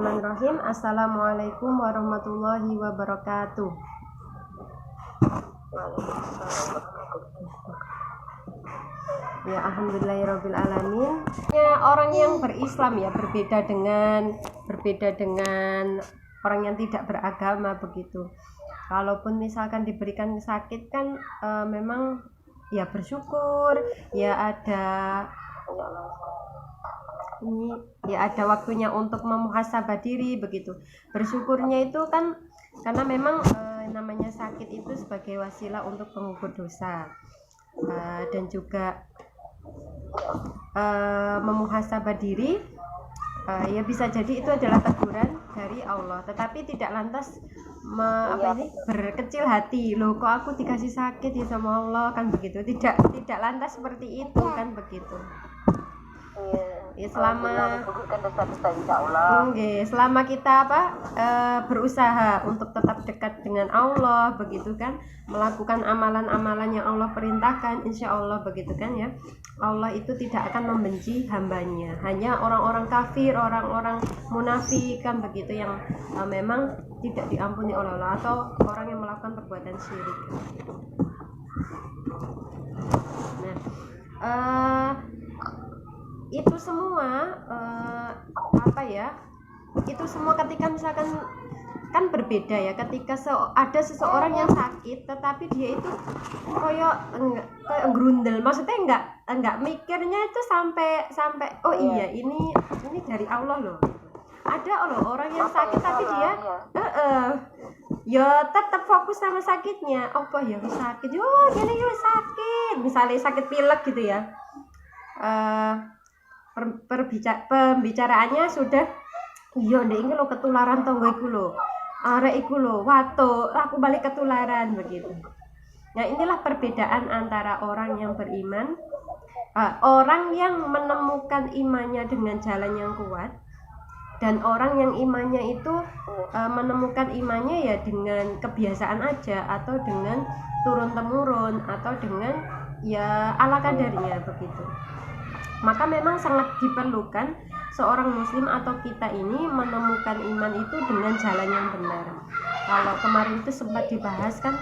Bismillahirrahmanirrahim. Assalamualaikum warahmatullahi wabarakatuh. Ya, alhamdulillahirobbilalamin. Ya, orang yang berislam ya berbeda dengan orang yang tidak beragama begitu. Kalaupun misalkan diberikan sakit kan memang ya bersyukur, ya ada waktunya untuk memuhasabah diri begitu. Bersyukurnya itu kan karena memang namanya sakit itu sebagai wasilah untuk pengukur dosa, dan juga memuhasabah diri, ya bisa jadi itu adalah teguran dari Allah, tetapi tidak lantas berkecil hati, loh kok aku dikasih sakit ya sama Allah, kan begitu. Tidak lantas seperti itu, kan begitu. Ya, selama kita berusaha untuk tetap dekat dengan Allah begitu kan, melakukan amalan-amalan yang Allah perintahkan, insya Allah begitu kan ya, Allah itu tidak akan membenci hambanya. Hanya orang-orang kafir, orang-orang munafik kan begitu, yang memang tidak diampuni oleh Allah, atau orang yang melakukan perbuatan syirik. Nah, itu semua itu semua ketika misalkan kan berbeda ya, ketika ada seseorang yang sakit tetapi dia itu kayak grundel, maksudnya enggak mikirnya itu sampai iya ini dari Allah loh. Ada loh orang yang sakit tapi dia ya tetap fokus sama sakitnya. Ya sakit, gini sakit, misalnya sakit pilek gitu ya. Pembicaraannya sudah iya ndek iki lho ketularan tonggo iku lho, arek iku lho watuk aku balik ketularan begitu. Nah, inilah perbedaan antara orang yang beriman, orang yang menemukan imannya dengan jalan yang kuat, dan orang yang imannya itu menemukan imannya ya dengan kebiasaan aja, atau dengan turun temurun, atau dengan ya ala kadarnya begitu. Maka memang sangat diperlukan seorang muslim atau kita ini menemukan iman itu dengan jalan yang benar. Kalau kemarin itu sempat dibahas kan,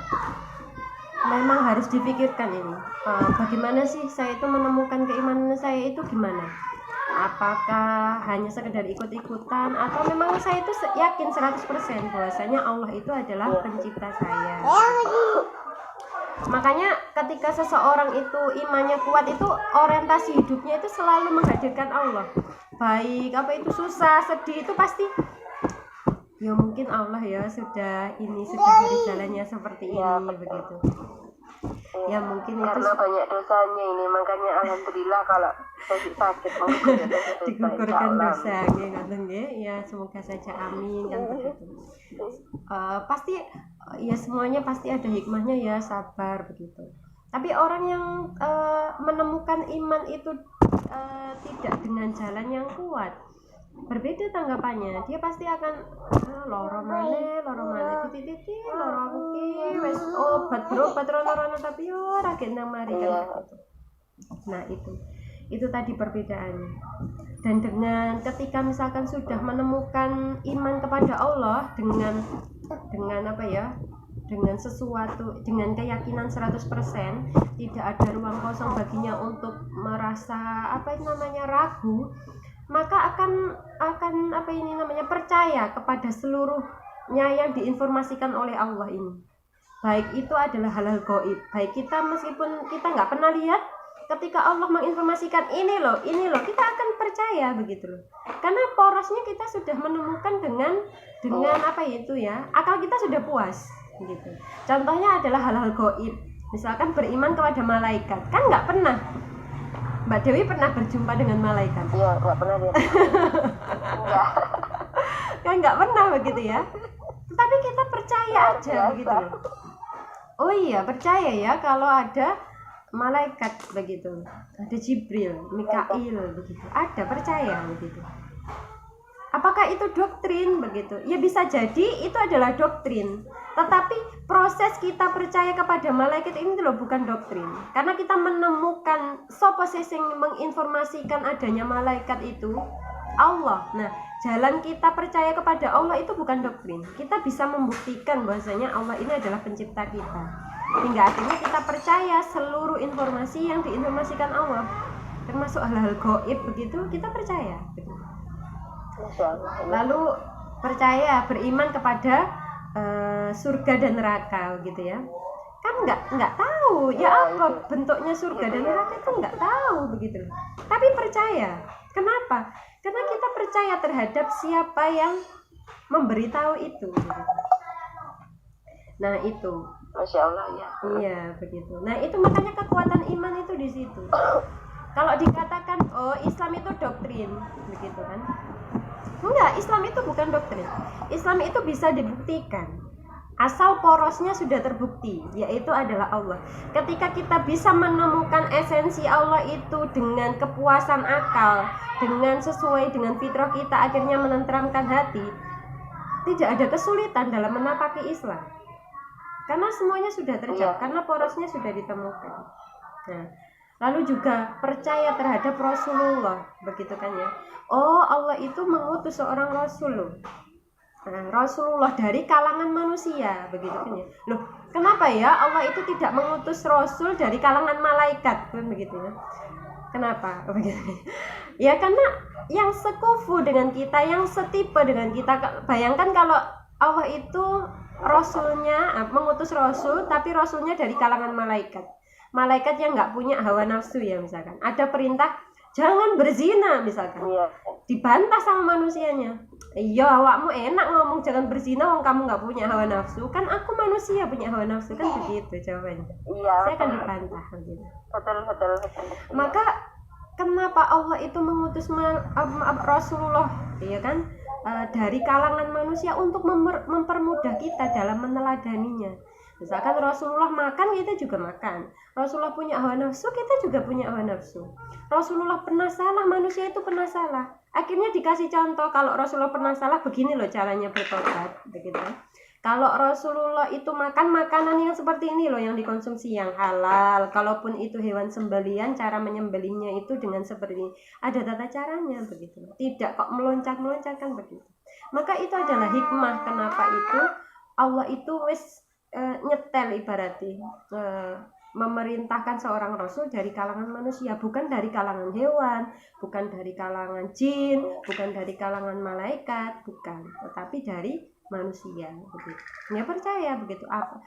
memang harus dipikirkan ini, bagaimana sih saya itu menemukan keimanan saya itu gimana? Apakah hanya sekedar ikut-ikutan, atau memang saya itu yakin 100% bahwasanya Allah itu adalah pencipta saya. Makanya ketika seseorang itu imannya kuat, itu orientasi hidupnya itu selalu menghadirkan Allah. Baik apa itu susah, sedih, itu pasti ya mungkin Allah ya sudah beri jalannya seperti ini begitu. Ya mungkin karena itu banyak dosanya ini, makanya alhamdulillah kalau sakit digugurkan dosanya ya, semoga saja amin kan begitu. Pasti ya semuanya pasti ada hikmahnya ya, sabar begitu. Tapi orang yang menemukan iman itu tidak dengan jalan yang kuat, berbeda tanggapannya. Dia pasti akan loro maneh titik loro iki wis obat rono tapi yo ora nang mari kan begitu. Nah, itu tadi perbedaannya. Dan dengan ketika misalkan sudah menemukan iman kepada Allah dengan dengan sesuatu, dengan keyakinan 100%, tidak ada ruang kosong baginya untuk merasa ragu, maka akan percaya kepada seluruhnya yang diinformasikan oleh Allah ini. Baik itu adalah hal-hal gaib, baik kita meskipun kita nggak pernah lihat, ketika Allah menginformasikan ini loh, kita akan percaya begitu loh. Karena porosnya kita sudah menemukan dengan akal kita sudah puas gitu. Contohnya adalah hal-hal gaib, misalkan beriman kepada malaikat, kan nggak pernah. Mbak Dewi pernah berjumpa dengan malaikat? Iya, nggak pernah lihat. Enggak. Kan nggak pernah begitu ya. Tetapi kita percaya aja begitu loh. Oh iya, percaya ya kalau ada malaikat begitu, ada Jibril, Mikail begitu, ada, percaya begitu. Apakah itu doktrin begitu? Ya bisa jadi itu adalah doktrin, tetapi proses kita percaya kepada malaikat ini loh bukan doktrin, karena kita menemukan sapa sing menginformasikan adanya malaikat itu Allah. Nah, jalan kita percaya kepada Allah itu bukan doktrin. Kita bisa membuktikan bahwasanya Allah ini adalah pencipta kita. Hingga akhirnya kita percaya seluruh informasi yang diinformasikan Allah, termasuk hal-hal gaib begitu, kita percaya. Masya Allah. Lalu percaya, beriman kepada surga dan neraka gitu ya. Kan nggak tahu ya apa bentuknya surga dan neraka, itu nggak tahu begitu. Tapi percaya. Kenapa? Karena kita percaya terhadap siapa yang memberitahu itu. Nah itu. Masya Allah ya. Iya begitu. Nah itu makanya kekuatan iman itu di situ. Kalau dikatakan oh Islam itu doktrin, begitu kan? Enggak, Islam itu bukan doktrin. Islam itu bisa dibuktikan. Asal porosnya sudah terbukti, yaitu adalah Allah. Ketika kita bisa menemukan esensi Allah itu dengan kepuasan akal, dengan sesuai dengan fitrah kita, akhirnya menenteramkan hati, tidak ada kesulitan dalam menapaki Islam. Karena semuanya sudah terjawab, karena porosnya sudah ditemukan. Nah, lalu juga percaya terhadap Rasulullah, begitu kan ya? Oh, Allah itu mengutus seorang Rasul. Rasulullah dari kalangan manusia, begitu kan ya? Loh, kenapa ya Allah itu tidak mengutus Rasul dari kalangan malaikat, kan begitu ya? Kenapa? Begitu. Ya karena yang sekufu dengan kita, yang setipe dengan kita. Bayangkan kalau Allah itu Rasulnya mengutus Rasul, tapi Rasulnya dari kalangan malaikat. Malaikat yang nggak punya hawa nafsu ya, misalkan. Ada perintah jangan berzina misalkan, dibantah sama manusianya. Iya awakmu enak ngomong jangan berzina, wong kamu nggak punya hawa nafsu. Kan aku manusia punya hawa nafsu, kan begitu jawabannya. Iya. Saya akan dibantah gitu. Betul. Maka kenapa Allah itu mengutus Rasulullah, ya kan, dari kalangan manusia untuk mempermudah kita dalam meneladaninya. Misalkan Rasulullah makan, kita juga makan. Rasulullah punya hawa nafsu, kita juga punya hawa nafsu. Rasulullah pernah salah, manusia itu pernah salah. Akhirnya dikasih contoh, kalau Rasulullah pernah salah, begini loh caranya bertobat, begitu. Kalau Rasulullah itu makan makanan yang seperti ini loh, yang dikonsumsi yang halal. Kalaupun itu hewan sembelian, cara menyembelihnya itu dengan seperti ini. Ada tata caranya, begitu. Tidak kok meloncat-meloncat kan begitu. Maka itu adalah hikmah kenapa itu Allah itu nyetel ibaratnya, memerintahkan seorang rasul dari kalangan manusia, bukan dari kalangan hewan, bukan dari kalangan jin, bukan dari kalangan malaikat, bukan, tetapi dari manusia begitu. Ya percaya begitu apa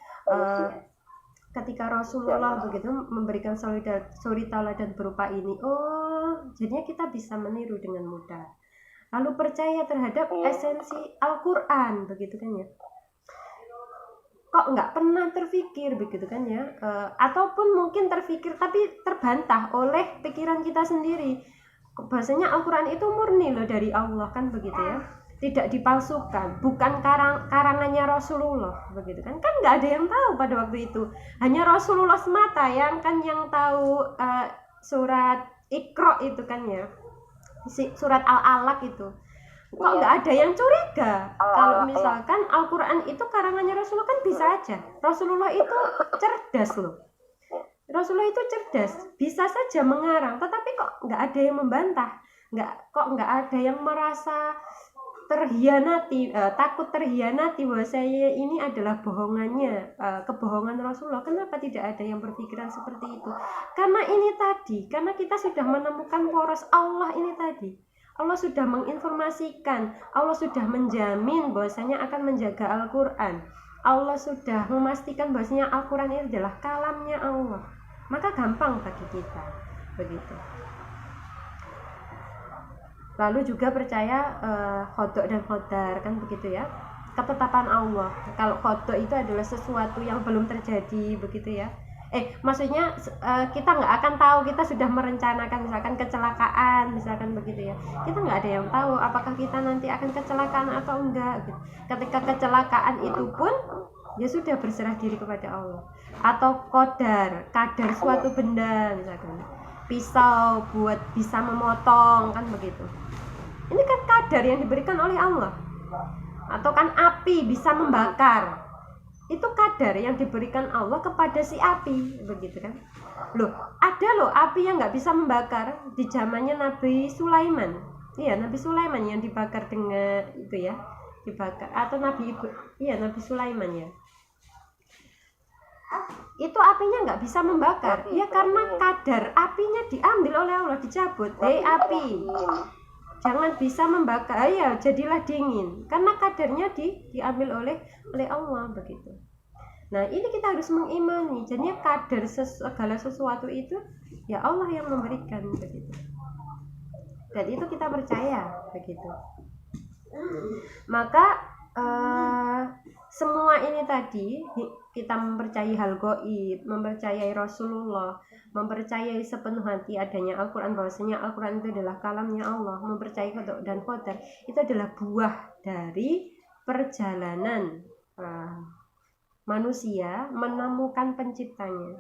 ketika Rasulullah begitu memberikan suri tauladan berupa ini, oh jadinya kita bisa meniru dengan mudah. Lalu percaya terhadap esensi Al-Quran, begitu kan ya. Kok nggak pernah terfikir, begitu kan ya, ataupun mungkin terfikir tapi terbantah oleh pikiran kita sendiri. Bahasanya Al-Quran itu murni loh dari Allah, kan begitu ya, tidak dipalsukan, bukan karangannya Rasulullah, begitu kan. Kan nggak ada yang tahu pada waktu itu, hanya Rasulullah semata yang tahu surat Iqra itu kan ya, surat Al-Alaq itu. Kok nggak ada yang curiga kalau misalkan Al-Quran itu karangannya Rasulullah, kan bisa aja. Rasulullah itu cerdas loh. Rasulullah itu cerdas, bisa saja mengarang, tetapi kok nggak ada yang membantah, nggak ada yang merasa terhianati, takut terhianati bahwa saya ini adalah bohongannya, kebohongan Rasulullah. Kenapa tidak ada yang berpikiran seperti itu? Karena ini tadi, karena kita sudah menemukan poros Allah ini tadi. Allah sudah menginformasikan, Allah sudah menjamin bahwasanya akan menjaga Al-Quran. Allah sudah memastikan bahwasanya Al-Quran ini adalah kalamnya Allah. Maka gampang bagi kita, begitu. Lalu juga percaya qada dan qadar, kan begitu ya, ketetapan Allah. Kalau qada itu adalah sesuatu yang belum terjadi, begitu ya. Maksudnya kita nggak akan tahu, kita sudah merencanakan misalkan kecelakaan, misalkan begitu ya, kita nggak ada yang tahu apakah kita nanti akan kecelakaan atau enggak gitu. Ketika kecelakaan itu pun ya sudah berserah diri kepada Allah. Atau kadar suatu benda, misalkan pisau buat bisa memotong, kan begitu, ini kan kadar yang diberikan oleh Allah. Atau kan api bisa membakar, itu kadar yang diberikan Allah kepada si api, begitu kan. Loh, ada loh api yang nggak bisa membakar di zamannya Nabi Sulaiman. Iya, Nabi Sulaiman yang dibakar dengan itu ya, dibakar, atau Nabi Sulaiman ya. Itu apinya nggak bisa membakar, ya karena kadar apinya diambil oleh Allah, dicabut. Api, jangan bisa membakar, ya jadilah dingin, karena kadarnya diambil oleh Allah begitu. Nah, ini kita harus mengimani, jadinya kadar segala sesuatu itu ya Allah yang memberikan begitu. Dan itu kita percaya begitu. Maka semua ini tadi kita mempercayai hal gaib, mempercayai Rasulullah, mempercayai sepenuh hati adanya Al-Quran, bahwasanya Al-Quran itu adalah kalamnya Allah, mempercayai qada dan qadar, itu adalah buah dari perjalanan manusia menemukan penciptanya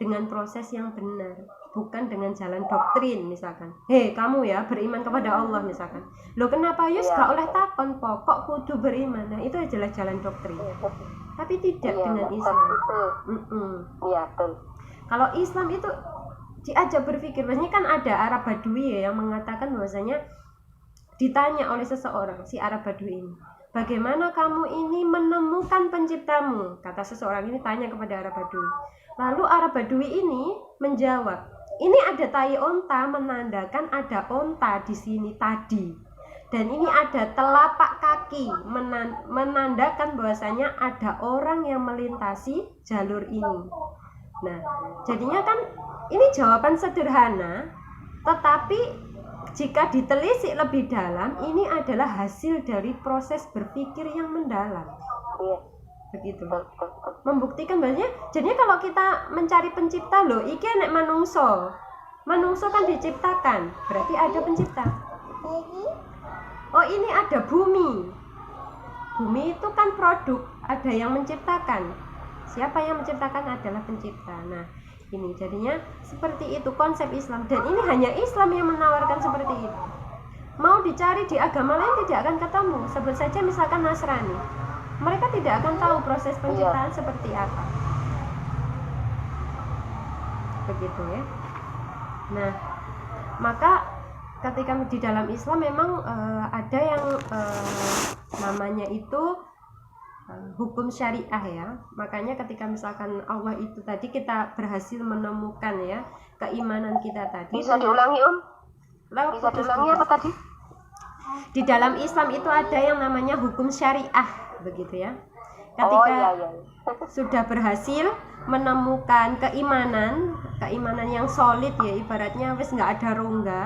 dengan proses yang benar, bukan dengan jalan doktrin. Misalkan, kamu ya beriman kepada Allah misalkan, lo kenapa Yus gak oleh takon pokok kudu beriman. Nah, itu adalah jalan doktrin, tapi tidak dengan Islam. Kalau Islam itu diajak berpikir. Biasanya kan ada Arab Badui ya, yang mengatakan bahwasanya ditanya oleh seseorang, si Arab Badui ini, bagaimana kamu ini menemukan penciptamu? Kata seseorang ini tanya kepada Arab Badui. Lalu Arab Badui ini menjawab, ini ada tai onta, menandakan ada onta di sini tadi. Dan ini ada telapak kaki, menandakan bahwasanya ada orang yang melintasi jalur ini. Nah, jadinya kan ini jawaban sederhana, tetapi jika ditelisik lebih dalam, ini adalah hasil dari proses berpikir yang mendalam. Begitu. Membuktikan bahwasanya, jadinya kalau kita mencari pencipta, loh iki nek manungso kan diciptakan, berarti ada pencipta. Oh, ini ada bumi itu kan produk, ada yang menciptakan. Siapa yang menciptakan adalah pencipta. Nah, ini jadinya seperti itu konsep Islam, dan ini hanya Islam yang menawarkan seperti itu. Mau dicari di agama lain tidak akan ketemu. Sebut saja misalkan Nasrani, mereka tidak akan tahu proses penciptaan seperti apa. Begitu ya. Nah, maka ketika di dalam Islam memang ada yang namanya itu hukum syariah ya. Makanya ketika misalkan Allah itu tadi kita berhasil menemukan ya keimanan kita tadi. Bisa diulangi Bisa diulangi apa tadi? Di dalam Islam itu ada yang namanya hukum syariah begitu ya. Ketika sudah berhasil menemukan keimanan yang solid ya, ibaratnya wis nggak ada rongga,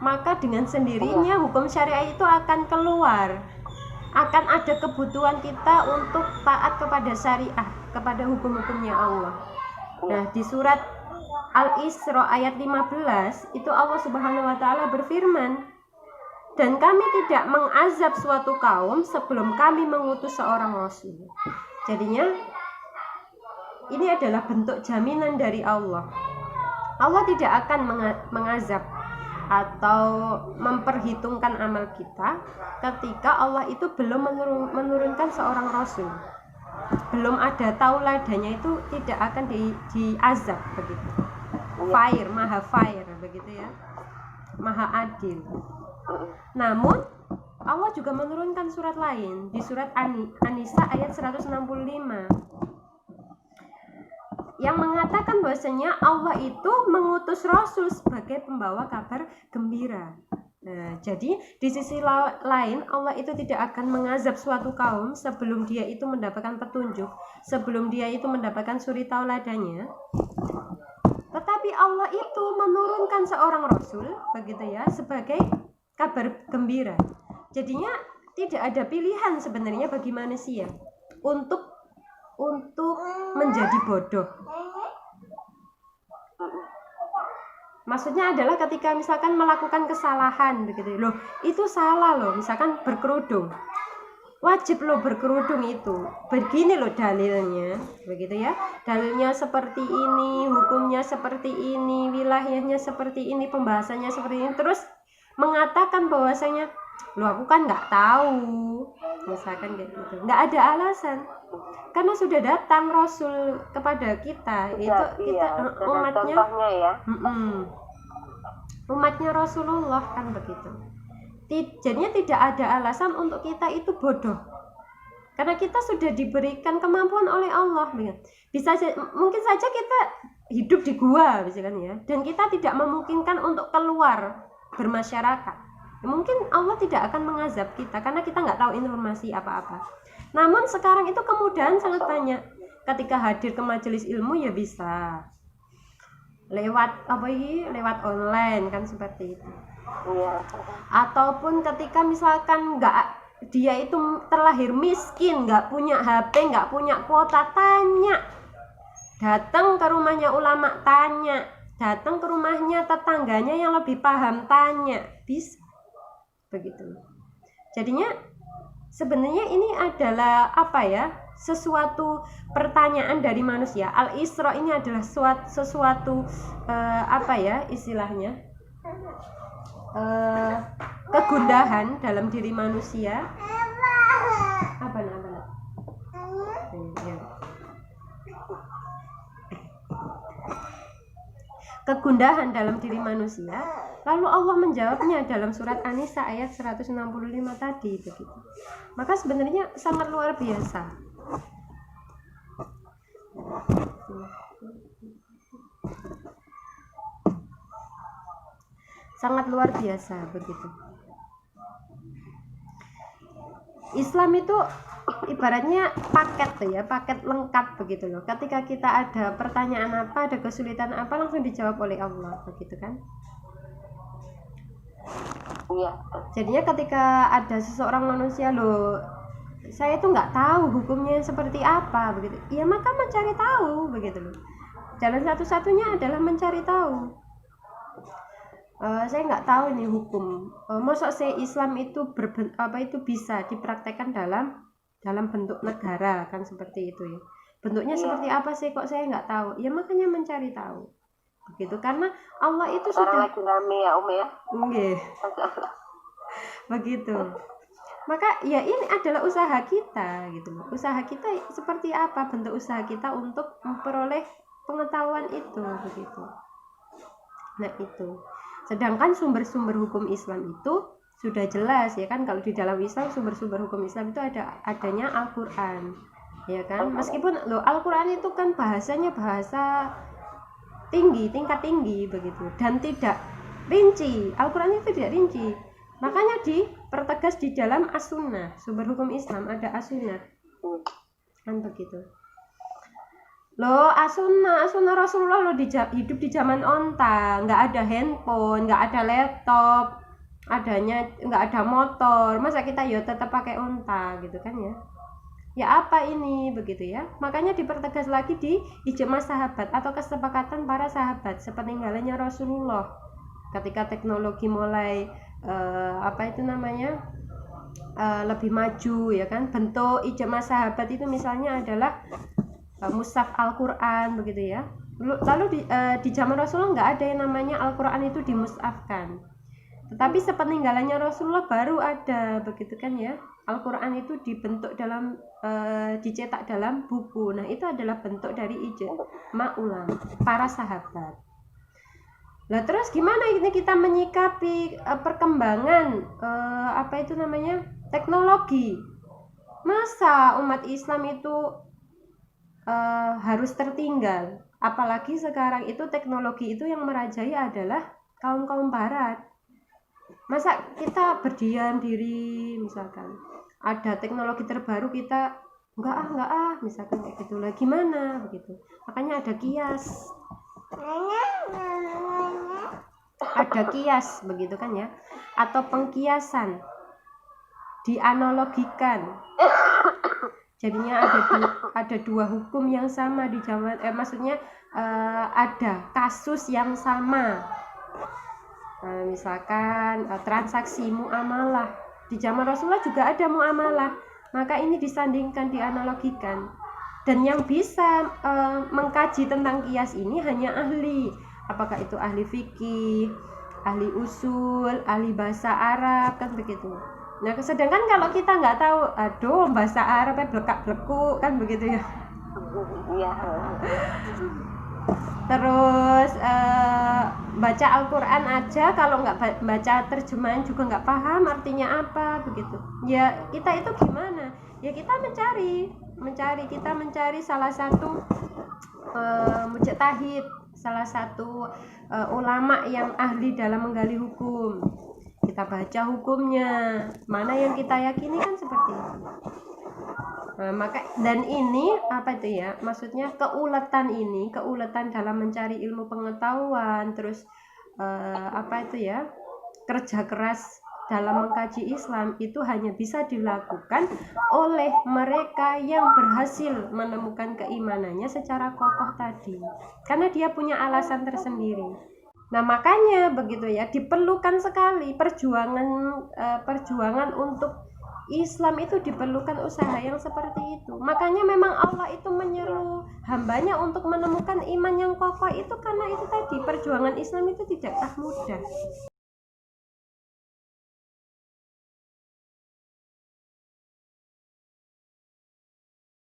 maka dengan sendirinya hukum syariah itu akan keluar. Akan ada kebutuhan kita untuk taat kepada syariah, kepada hukum-hukumnya Allah. Nah, di surat Al-Isra ayat 15 itu Allah Subhanahu wa taala berfirman, dan kami tidak mengazab suatu kaum sebelum kami mengutus seorang rasul. Jadinya ini adalah bentuk jaminan dari Allah. Allah tidak akan mengazab atau memperhitungkan amal kita ketika Allah itu belum menurunkan seorang rasul, belum ada tauladannya, itu tidak akan diazab begitu. Maha begitu ya, maha adil. Namun Allah juga menurunkan surat lain, di surat An-Nisa ayat 165, yang mengatakan bahwasanya Allah itu mengutus Rasul sebagai pembawa kabar gembira. Nah, jadi di sisi lain Allah itu tidak akan mengazab suatu kaum sebelum dia itu mendapatkan petunjuk, sebelum dia itu mendapatkan suri tauladannya. Tetapi Allah itu menurunkan seorang Rasul begitu ya, sebagai kabar gembira. Jadinya tidak ada pilihan sebenarnya bagi manusia untuk menjadi bodoh. Maksudnya adalah ketika misalkan melakukan kesalahan begitu loh, itu salah loh, misalkan berkerudung, wajib loh berkerudung itu, begini loh dalilnya begitu ya, dalilnya seperti ini, hukumnya seperti ini, wilayahnya seperti ini, pembahasannya seperti ini, terus mengatakan bahwasanya loh aku kan nggak tahu, misalkan kayak gitu, nggak ada alasan. Karena sudah datang Rasul kepada kita, itu kita umatnya ya. Umatnya Rasulullah kan begitu. Jadinya tidak ada alasan untuk kita itu bodoh. Karena kita sudah diberikan kemampuan oleh Allah. Mungkin saja kita hidup di gua misalkan ya, dan kita tidak memungkinkan untuk keluar bermasyarakat. Mungkin Allah tidak akan mengazab kita karena kita nggak tahu informasi apa-apa. Namun sekarang itu kemudahan sangat banyak. Ketika hadir ke majelis ilmu ya bisa lewat online kan, seperti itu. Iya. Ataupun ketika misalkan dia itu terlahir miskin, nggak punya HP, nggak punya kuota, tanya, datang ke rumahnya ulama, tanya, datang ke rumahnya tetangganya yang lebih paham, tanya, bisa begitu. Jadinya sebenarnya ini adalah sesuatu pertanyaan dari manusia. Al-Isra ini adalah sesuatu istilahnya kegundahan dalam diri manusia. Kegundahan dalam diri manusia. Lalu Allah menjawabnya dalam surat An-Nisa ayat 165 tadi begitu. Maka sebenarnya sangat luar biasa. Sangat luar biasa begitu. Islam itu ibaratnya paket lengkap begitu loh. Ketika kita ada pertanyaan apa, ada kesulitan apa, langsung dijawab oleh Allah begitu kan. Iya. Jadinya ketika ada seseorang manusia loh, saya itu nggak tahu hukumnya seperti apa begitu, ya maka mencari tahu begitu loh. Jalan satu-satunya adalah mencari tahu. Saya nggak tahu ini hukum. Masa saya Islam itu bisa dipraktekkan dalam bentuk negara kan, seperti itu ya. Bentuknya seperti apa sih, kok saya nggak tahu. Ya makanya mencari tahu begitu, karena Allah itu sudah lagi rame ya ya. Nggih. Begitu. Maka ya ini adalah usaha kita gitu loh. Usaha kita seperti apa, bentuk usaha kita untuk memperoleh pengetahuan itu begitu. Nah itu. Sedangkan sumber-sumber hukum Islam itu sudah jelas ya kan. Kalau di dalam Islam sumber-sumber hukum Islam itu adanya Al-Qur'an. Ya kan? Meskipun Al-Qur'an itu kan bahasanya bahasa tingkat tinggi begitu dan tidak rinci. Al-Qur'an itu tidak rinci. Makanya dipertegas di dalam As-Sunnah. Sumber hukum Islam ada As-Sunnah. Kan begitu. Loh, As-Sunnah Rasulullah hidup di zaman onta, nggak ada handphone, nggak ada laptop, nggak ada motor, masa kita tetap pakai onta gitu kan ya? Ya apa ini begitu ya? Makanya dipertegas lagi di ijma sahabat atau kesepakatan para sahabat sepeninggalannya Rasulullah. Ketika teknologi mulai lebih maju ya kan, bentuk ijma sahabat itu misalnya adalah mushaf Al-Qur'an begitu ya. Lalu di zaman Rasulullah nggak ada yang namanya Al-Qur'an itu dimushafkan. Tetapi sepeninggalannya Rasulullah baru ada begitu kan ya. Al-Qur'an itu dibentuk dicetak dalam buku. Nah, itu adalah bentuk dari ijma ulama para sahabat. Nah, terus gimana ini kita menyikapi perkembangan teknologi? Masa umat Islam itu harus tertinggal, apalagi sekarang itu teknologi itu yang merajai adalah kaum barat. Masa kita berdiam diri, misalkan ada teknologi terbaru kita enggak misalkan kayak gitu lah, gimana begitu. Makanya ada kias begitu kan ya, atau pengkiasan, dianalogikan. Jadinya ada dua hukum yang sama di zaman ada kasus yang sama. Misalkan transaksi muamalah di zaman Rasulullah juga ada muamalah, maka ini disandingkan, dianalogikan. Dan yang bisa mengkaji tentang kias ini hanya ahli, apakah itu ahli fikih, ahli usul, ahli bahasa Arab kan begitu. Nah, sedangkan kalau kita nggak tahu, bahasa Arabnya blekak-blekuk kan begitu ya. Iya. terus baca Al-Quran aja kalau nggak baca terjemahan juga nggak paham artinya apa begitu. Ya kita itu gimana? Ya kita mencari salah satu mujtahid, salah satu ulama yang ahli dalam menggali hukum. Kita baca hukumnya, mana yang kita yakini kan seperti itu. Maka dan ini apa itu ya? Maksudnya keuletan dalam mencari ilmu pengetahuan, terus apa itu ya? Kerja keras dalam mengkaji Islam itu hanya bisa dilakukan oleh mereka yang berhasil menemukan keimanannya secara kokoh tadi, karena dia punya alasan tersendiri. Nah makanya begitu ya, diperlukan sekali perjuangan untuk Islam itu, diperlukan usaha yang seperti itu. Makanya memang Allah itu menyeru hambanya untuk menemukan iman yang kokoh itu, karena itu tadi perjuangan Islam itu tidaklah mudah.